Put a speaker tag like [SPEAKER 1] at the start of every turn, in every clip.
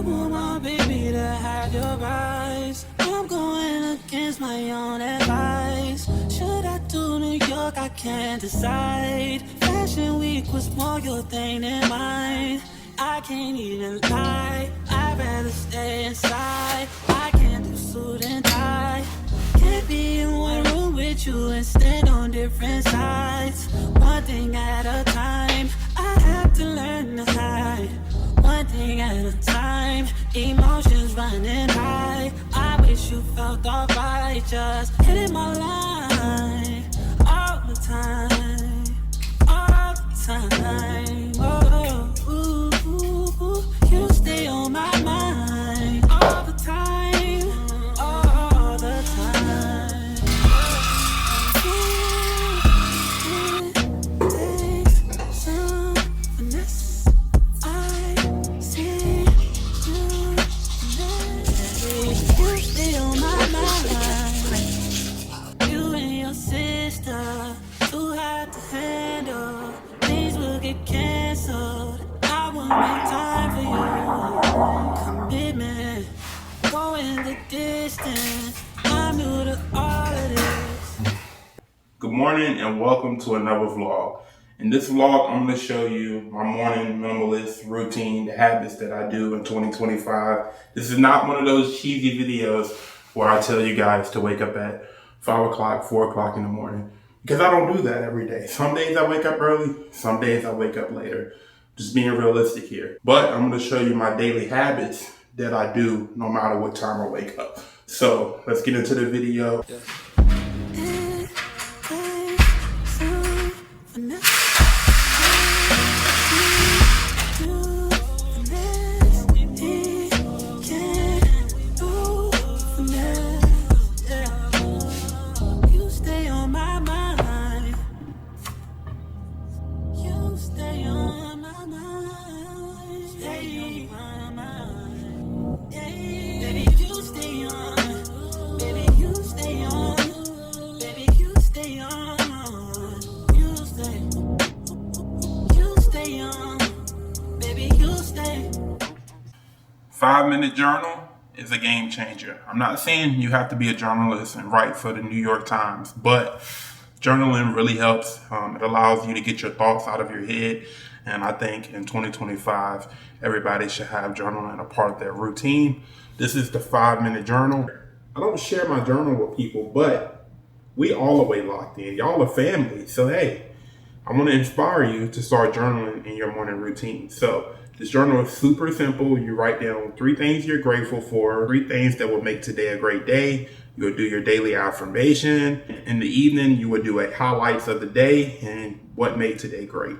[SPEAKER 1] want my baby to have your eyes. I'm going against my own advice. Should I do New York? I can't decide. Fashion week was more your thing than mine. I can't even lie, I'd rather stay inside. I can't do suit and tie. Can't be in one room with you and stand on different sides. One thing at a time, I have to learn to hide. One thing at a time, emotions running high. I wish you felt alright, just hitting my line all the time, all the time. Oh, ooh, ooh, ooh. You stay on my mind all the time, all the time. Takes some finesse. I see you today. You stay on my mind. You and your sister, too hard to handle. Things will get canceled. I will make time for you. Commitment, going the distance. I'm new to all of this.
[SPEAKER 2] Good morning and welcome to another vlog. In this vlog, I'm going to show you my morning minimalist routine, the habits that I do in 2025. This is not one of those cheesy videos where I tell you guys to wake up at 5 o'clock, 4 o'clock in the morning, because I don't do that every day. Some days I wake up early, some days I wake up later. Just being realistic here. But I'm going to show you my daily habits that I do no matter what time I wake up. So let's get into the video. Five-minute journal is a game changer. I'm not saying you have to be a journalist and write for the New York Times, but journaling really helps. It allows you to get your thoughts out of your head. And I think in 2025, everybody should have journaling a part of their routine. This is the 5-minute journal. I don't share my journal with people, but we all the way locked in. Y'all are family. So, hey, I want to inspire you to start journaling in your morning routine. So this journal is super simple. You write down 3 things you're grateful for, 3 things that will make today a great day. You'll do your daily affirmation. In the evening, you will do a highlights of the day and what made today great.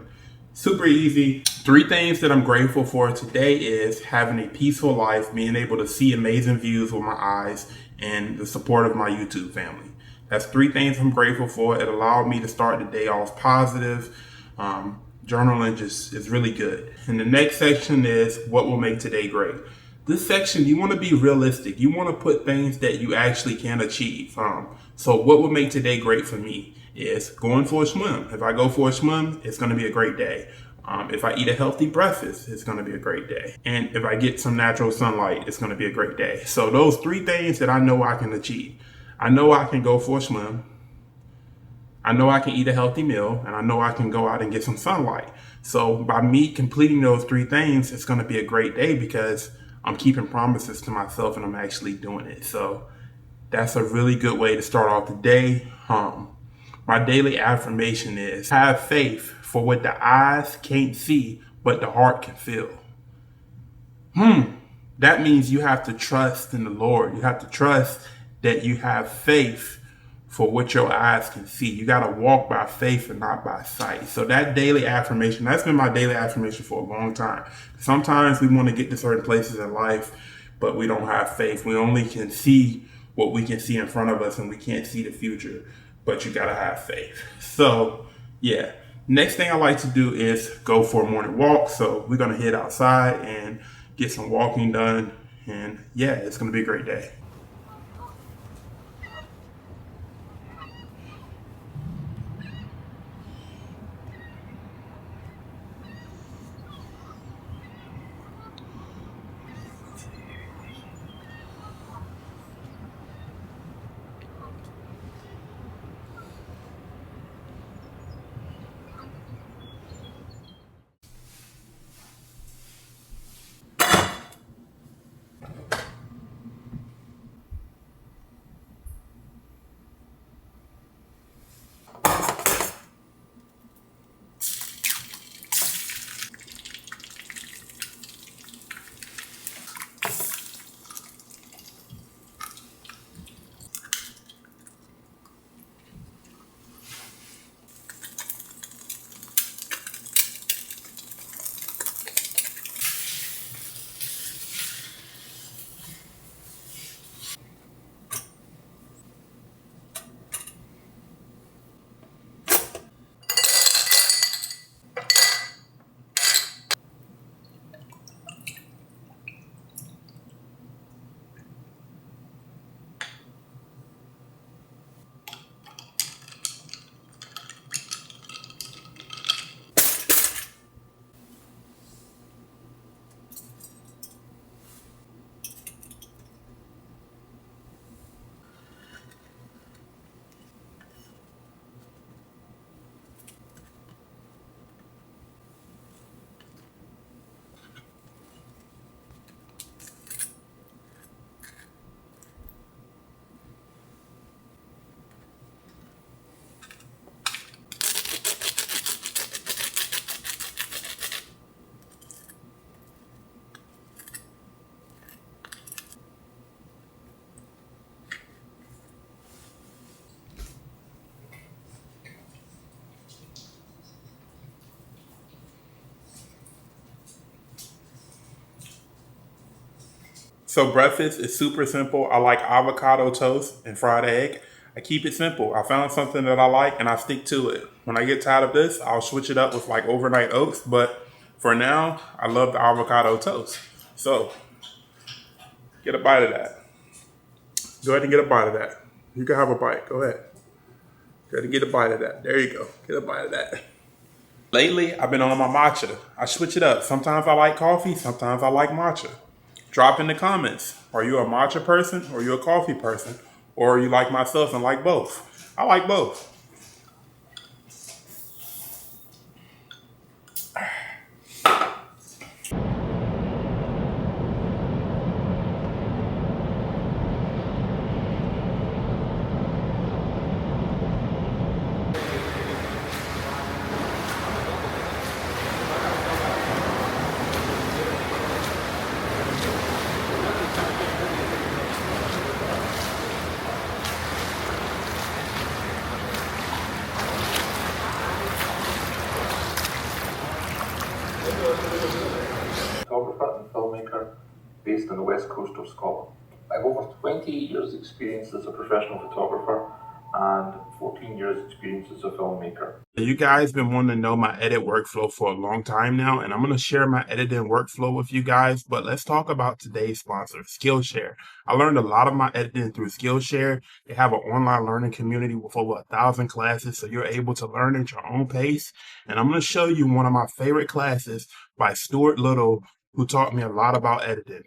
[SPEAKER 2] Super easy. 3 things that I'm grateful for today is having a peaceful life, being able to see amazing views with my eyes, and the support of my YouTube family. That's 3 things I'm grateful for. It allowed me to start the day off positive. Journaling just is really good. And the next section is what will make today great. This section, you want to be realistic. You want to put things that you actually can achieve. So what will make today great for me is going for a swim. If I go for a swim, it's going to be a great day. If I eat a healthy breakfast, it's going to be a great day. And if I get some natural sunlight, it's going to be a great day. So those 3 things that I know I can achieve. I know I can go for a swim. I know I can eat a healthy meal, and I know I can go out and get some sunlight. So by me completing those 3 things, it's going to be a great day because I'm keeping promises to myself and I'm actually doing it. So that's a really good way to start off the day. My daily affirmation is have faith for what the eyes can't see, but the heart can feel. That means you have to trust in the Lord. You have to trust that you have faith for what your eyes can see. You got to walk by faith and not by sight. So that daily affirmation, that's been my daily affirmation for a long time. Sometimes we want to get to certain places in life, but we don't have faith. We only can see what we can see in front of us and we can't see the future, but you got to have faith. So yeah, next thing I like to do is go for a morning walk. So we're going to head outside and get some walking done. And yeah, it's going to be a great day. So breakfast is super simple. I like avocado toast and fried egg. I keep it simple. I found something that I like and I stick to it. When I get tired of this, I'll switch it up with like overnight oats. But for now, I love the avocado toast. So get a bite of that. Go ahead and get a bite of that. You can have a bite. Go ahead. Go ahead and get a bite of that. There you go. Get a bite of that. Lately, I've been on my matcha. I switch it up. Sometimes I like coffee. Sometimes I like matcha. Drop in the comments. Are you a matcha person or are you a coffee person? Or are you like myself and like both? I like both.
[SPEAKER 3] Photographer and filmmaker based on the west coast of Scotland. I have over 20 years experience as a professional photographer and 14 years experience as a filmmaker.
[SPEAKER 2] You guys been wanting to know my edit workflow for a long time now, and I'm going to share my editing workflow with you guys. But let's talk about today's sponsor, Skillshare. I learned a lot of my editing through Skillshare. They have an online learning community with over 1,000 classes, so you're able to learn at your own pace. And I'm going to show you one of my favorite classes by Stuart Little, who taught me a lot about editing.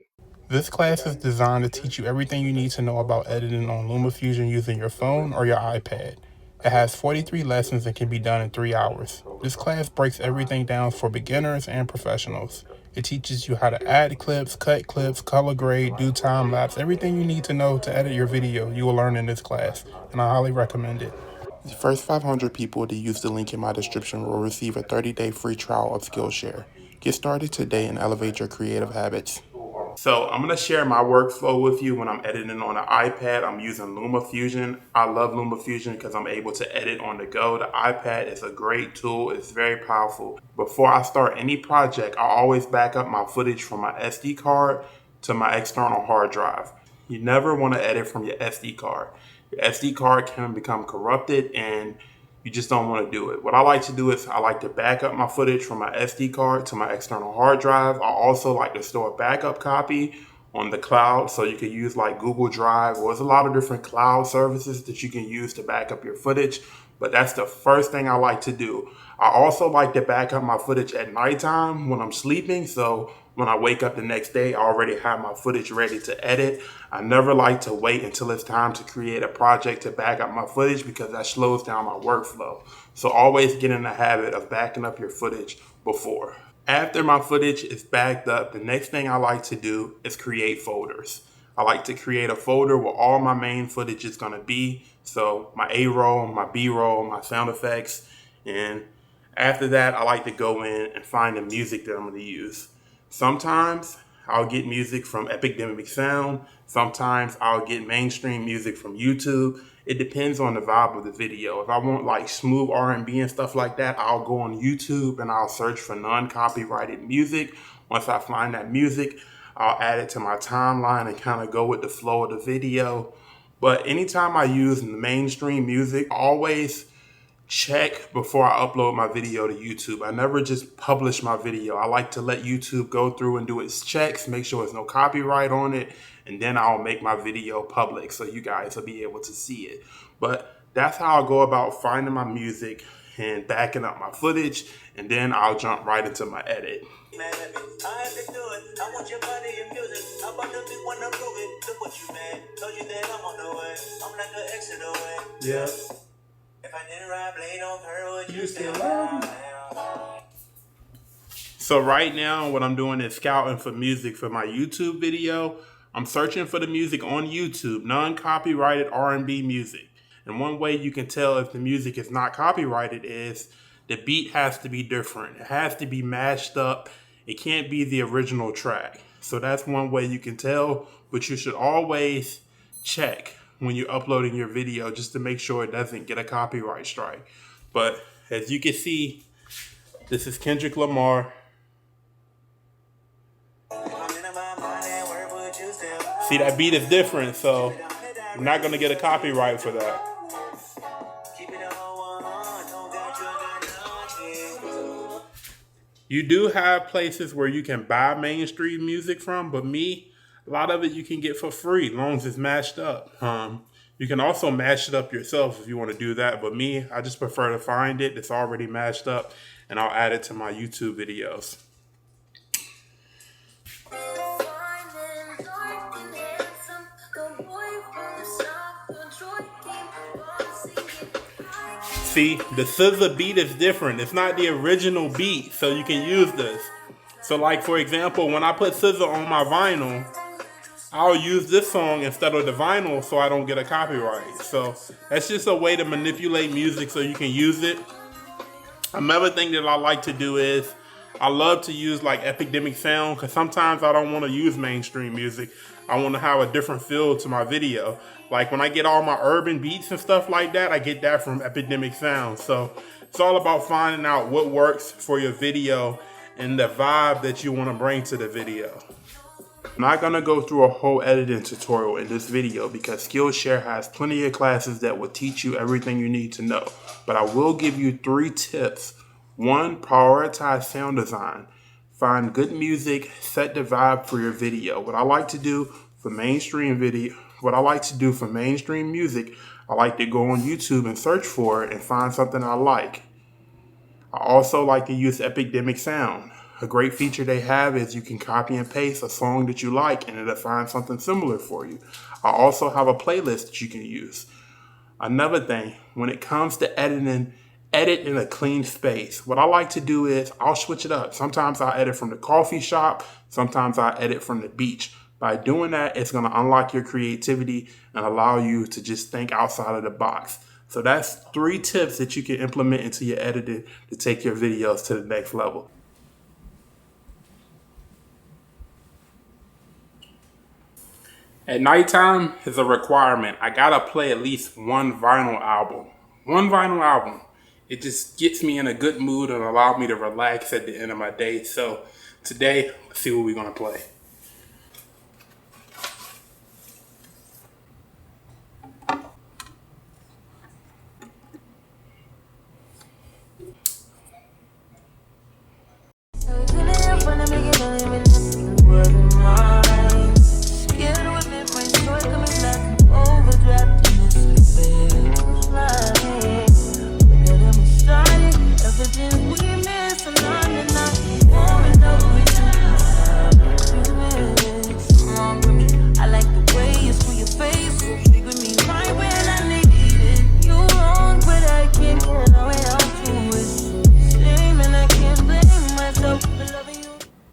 [SPEAKER 2] This class is designed to teach you everything you need to know about editing on LumaFusion using your phone or your iPad. It has 43 lessons and can be done in 3 hours. This class breaks everything down for beginners and professionals. It teaches you how to add clips, cut clips, color grade, do time lapse, everything you need to know to edit your video you will learn in this class, and I highly recommend it. The first 500 people to use the link in my description will receive a 30-day free trial of Skillshare. Get started today and elevate your creative habits. So I'm going to share my workflow with you when I'm editing on an iPad. I'm using LumaFusion. I love LumaFusion because I'm able to edit on the go. The iPad is a great tool. It's very powerful. Before I start any project, I always back up my footage from my SD card to my external hard drive. You never want to edit from your SD card. Your SD card can become corrupted and you just don't want to do it. What I like to do is I like to back up my footage from my SD card to my external hard drive. I also like to store a backup copy on the cloud, so you can use like Google Drive, or there's a lot of different cloud services that you can use to back up your footage. But that's the first thing I like to do. I also like to back up my footage at nighttime when I'm sleeping, so when I wake up the next day, I already have my footage ready to edit. I never like to wait until it's time to create a project to back up my footage because that slows down my workflow. So always get in the habit of backing up your footage before. After my footage is backed up, the next thing I like to do is create folders. I like to create a folder where all my main footage is going to be. So my A-roll, my B-roll, my sound effects. And after that, I like to go in and find the music that I'm going to use. Sometimes I'll get music from Epidemic Sound. Sometimes I'll get mainstream music from YouTube. It depends on the vibe of the video. If I want like smooth R&B and stuff like that, I'll go on YouTube and I'll search for non-copyrighted music. Once I find that music, I'll add it to my timeline and kind of go with the flow of the video. But anytime I use mainstream music, I always check before I upload my video to YouTube. I never just publish my video. I like to let YouTube go through and do its checks, make sure there's no copyright on it, and then I'll make my video public so you guys will be able to see it. But that's how I go about finding my music and backing up my footage, and then I'll jump right into my edit.
[SPEAKER 1] Man, I have to do it. I want your body and music. I'm about to be one to prove it. Look what you made. Told you that I'm on the way. I'm like an exit away.
[SPEAKER 2] Yeah.
[SPEAKER 1] If I didn't ride blade on her, would you still love me?
[SPEAKER 2] So right now what I'm doing is scouting for music for my YouTube video. I'm searching for the music on YouTube, non-copyrighted R&B music. And one way you can tell if the music is not copyrighted is the beat has to be different. It has to be mashed up. It can't be the original track. So that's one way you can tell, but you should always check when you're uploading your video just to make sure it doesn't get a copyright strike. But as you can see, this is Kendrick Lamar.
[SPEAKER 1] I'm in my mind and where would you still
[SPEAKER 2] See, that beat is different, so I'm not gonna get a copyright for that. You do have places where you can buy mainstream music from, but a lot of it you can get for free, as long as it's mashed up. You can also mash it up yourself if you want to do that, but I just prefer to find it. It's already mashed up, and I'll add it to my YouTube videos. See, the SZA beat is different. It's not the original beat, so you can use this. So like, for example, when I put SZA on my vinyl, I'll use this song instead of the vinyl so I don't get a copyright. So that's just a way to manipulate music so you can use it. Another thing that I like to do is I love to use like epidemic sound, because sometimes I don't want to use mainstream music. I want to have a different feel to my video. Like when I get all my urban beats and stuff like that, I get that from epidemic sound. So it's all about finding out what works for your video and the vibe that you want to bring to the video. I'm not going to go through a whole editing tutorial in this video because Skillshare has plenty of classes that will teach you everything you need to know. But I will give you 3 tips. 1, prioritize sound design. Find good music, set the vibe for your video. What I like to do for mainstream music, I like to go on YouTube and search for it and find something I like. I also like to use epidemic sound. A great feature they have is you can copy and paste a song that you like and it'll find something similar for you. I also have a playlist that you can use. Another thing, when it comes to editing, edit in a clean space. What I like to do is I'll switch it up. Sometimes I edit from the coffee shop. Sometimes I edit from the beach. By doing that, it's going to unlock your creativity and allow you to just think outside of the box. So that's 3 tips that you can implement into your editing to take your videos to the next level. At nighttime is a requirement. I gotta play at least one vinyl album. One vinyl album. It just gets me in a good mood and allows me to relax at the end of my day. So today, let's see what we're gonna play.